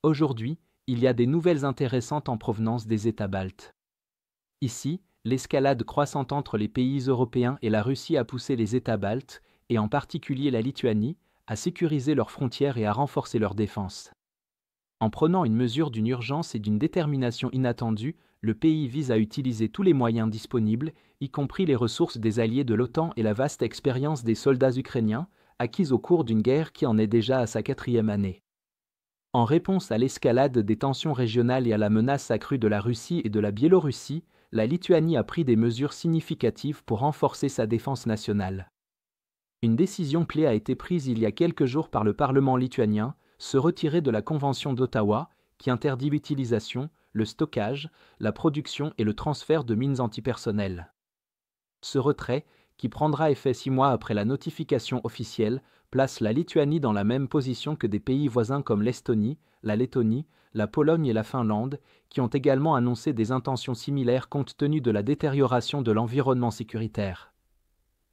Aujourd'hui, il y a des nouvelles intéressantes en provenance des États baltes. Ici, l'escalade croissante entre les pays européens et la Russie a poussé les États baltes, et en particulier la Lituanie, à sécuriser leurs frontières et à renforcer leur défense. En prenant une mesure d'une urgence et d'une détermination inattendue, le pays vise à utiliser tous les moyens disponibles, y compris les ressources des alliés de l'OTAN et la vaste expérience des soldats ukrainiens, acquise au cours d'une guerre qui en est déjà à sa 4e année. En réponse à l'escalade des tensions régionales et à la menace accrue de la Russie et de la Biélorussie, la Lituanie a pris des mesures significatives pour renforcer sa défense nationale. Une décision clé a été prise il y a quelques jours par le Parlement lituanien, se retirer de la Convention d'Ottawa, qui interdit l'utilisation, le stockage, la production et le transfert de mines antipersonnelles. Ce retrait, qui prendra effet 6 mois après la notification officielle, place la Lituanie dans la même position que des pays voisins comme l'Estonie, la Lettonie, la Pologne et la Finlande, qui ont également annoncé des intentions similaires compte tenu de la détérioration de l'environnement sécuritaire.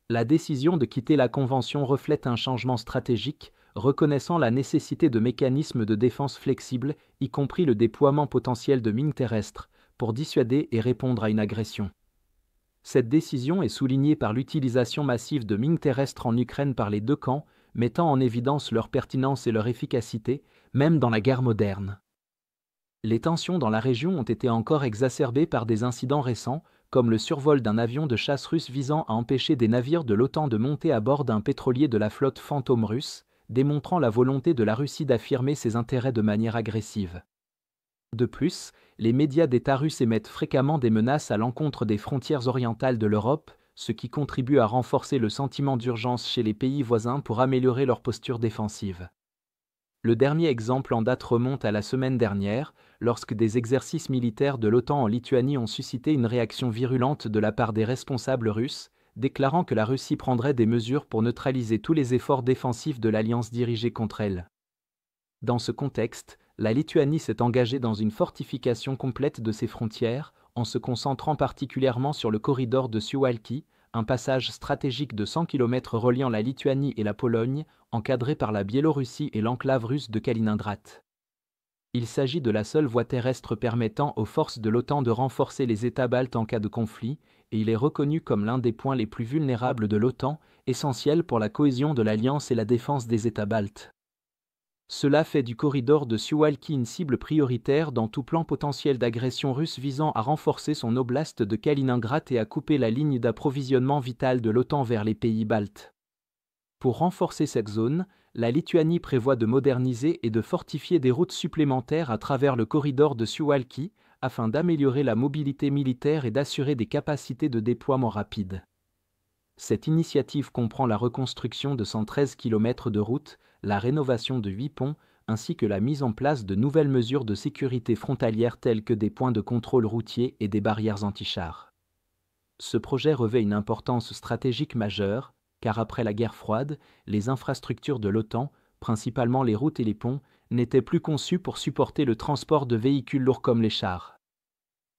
La décision de quitter la Convention reflète un changement stratégique, reconnaissant la nécessité de mécanismes de défense flexibles, y compris le déploiement potentiel de mines terrestres, pour dissuader et répondre à une agression. Cette décision est soulignée par l'utilisation massive de mines terrestres en Ukraine par les deux camps, mettant en évidence leur pertinence et leur efficacité, même dans la guerre moderne. Les tensions dans la région ont été encore exacerbées par des incidents récents, comme le survol d'un avion de chasse russe visant à empêcher des navires de l'OTAN de monter à bord d'un pétrolier de la flotte Fantôme russe, démontrant la volonté de la Russie d'affirmer ses intérêts de manière agressive. De plus, les médias d'État russes émettent fréquemment des menaces à l'encontre des frontières orientales de l'Europe, ce qui contribue à renforcer le sentiment d'urgence chez les pays voisins pour améliorer leur posture défensive. Le dernier exemple en date remonte à la semaine dernière, lorsque des exercices militaires de l'OTAN en Lituanie ont suscité une réaction virulente de la part des responsables russes, déclarant que la Russie prendrait des mesures pour neutraliser tous les efforts défensifs de l'alliance dirigée contre elle. Dans ce contexte, la Lituanie s'est engagée dans une fortification complète de ses frontières, en se concentrant particulièrement sur le corridor de Suwałki, un passage stratégique de 100 km reliant la Lituanie et la Pologne, encadré par la Biélorussie et l'enclave russe de Kaliningrad. Il s'agit de la seule voie terrestre permettant aux forces de l'OTAN de renforcer les États baltes en cas de conflit, et il est reconnu comme l'un des points les plus vulnérables de l'OTAN, essentiel pour la cohésion de l'Alliance et la défense des États baltes. Cela fait du corridor de Suwałki une cible prioritaire dans tout plan potentiel d'agression russe visant à renforcer son oblast de Kaliningrad et à couper la ligne d'approvisionnement vitale de l'OTAN vers les pays baltes. Pour renforcer cette zone, la Lituanie prévoit de moderniser et de fortifier des routes supplémentaires à travers le corridor de Suwałki, afin d'améliorer la mobilité militaire et d'assurer des capacités de déploiement rapides. Cette initiative comprend la reconstruction de 113 km de routes, la rénovation de 8 ponts, ainsi que la mise en place de nouvelles mesures de sécurité frontalières telles que des points de contrôle routier et des barrières anti-chars. Ce projet revêt une importance stratégique majeure, car après la guerre froide, les infrastructures de l'OTAN, principalement les routes et les ponts, n'étaient plus conçues pour supporter le transport de véhicules lourds comme les chars.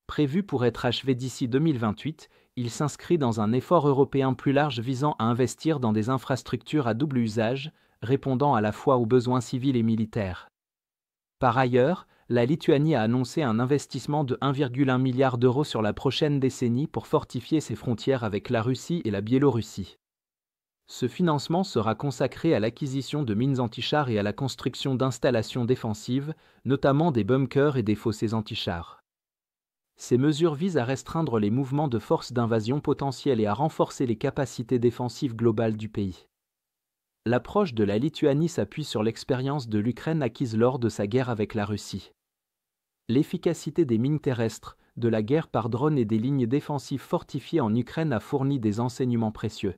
Prévu pour être achevé d'ici 2028, il s'inscrit dans un effort européen plus large visant à investir dans des infrastructures à double usage, répondant à la fois aux besoins civils et militaires. Par ailleurs, la Lituanie a annoncé un investissement de 1,1 milliard d'euros sur la prochaine décennie pour fortifier ses frontières avec la Russie et la Biélorussie. Ce financement sera consacré à l'acquisition de mines antichars et à la construction d'installations défensives, notamment des bunkers et des fossés antichars. Ces mesures visent à restreindre les mouvements de forces d'invasion potentielles et à renforcer les capacités défensives globales du pays. L'approche de la Lituanie s'appuie sur l'expérience de l'Ukraine acquise lors de sa guerre avec la Russie. L'efficacité des mines terrestres, de la guerre par drone et des lignes défensives fortifiées en Ukraine a fourni des enseignements précieux.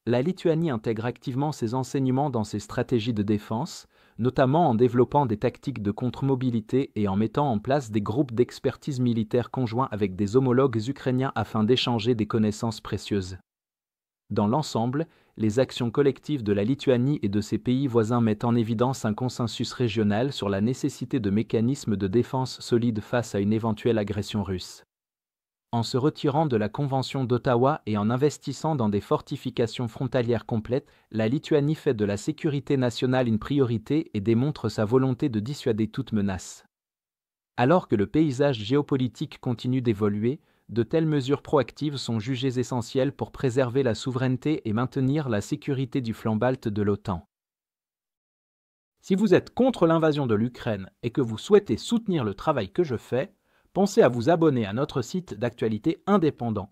La Lituanie intègre activement ces enseignements dans ses stratégies de défense, notamment en développant des tactiques de contre-mobilité et en mettant en place des groupes d'expertise militaire conjoints avec des homologues ukrainiens afin d'échanger des connaissances précieuses. Dans l'ensemble, les actions collectives de la Lituanie et de ses pays voisins mettent en évidence un consensus régional sur la nécessité de mécanismes de défense solides face à une éventuelle agression russe. En se retirant de la Convention d'Ottawa et en investissant dans des fortifications frontalières complètes, la Lituanie fait de la sécurité nationale une priorité et démontre sa volonté de dissuader toute menace. Alors que le paysage géopolitique continue d'évoluer, de telles mesures proactives sont jugées essentielles pour préserver la souveraineté et maintenir la sécurité du flanc balte de l'OTAN. Si vous êtes contre l'invasion de l'Ukraine et que vous souhaitez soutenir le travail que je fais, pensez à vous abonner à notre site d'actualité indépendant.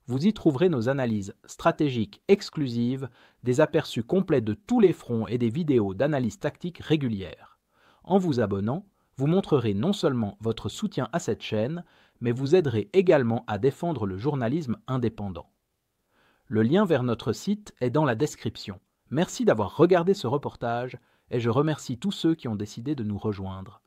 Vous y trouverez nos analyses stratégiques exclusives, des aperçus complets de tous les fronts et des vidéos d'analyse tactique régulières. En vous abonnant, vous montrerez non seulement votre soutien à cette chaîne, mais vous aiderez également à défendre le journalisme indépendant. Le lien vers notre site est dans la description. Merci d'avoir regardé ce reportage et je remercie tous ceux qui ont décidé de nous rejoindre.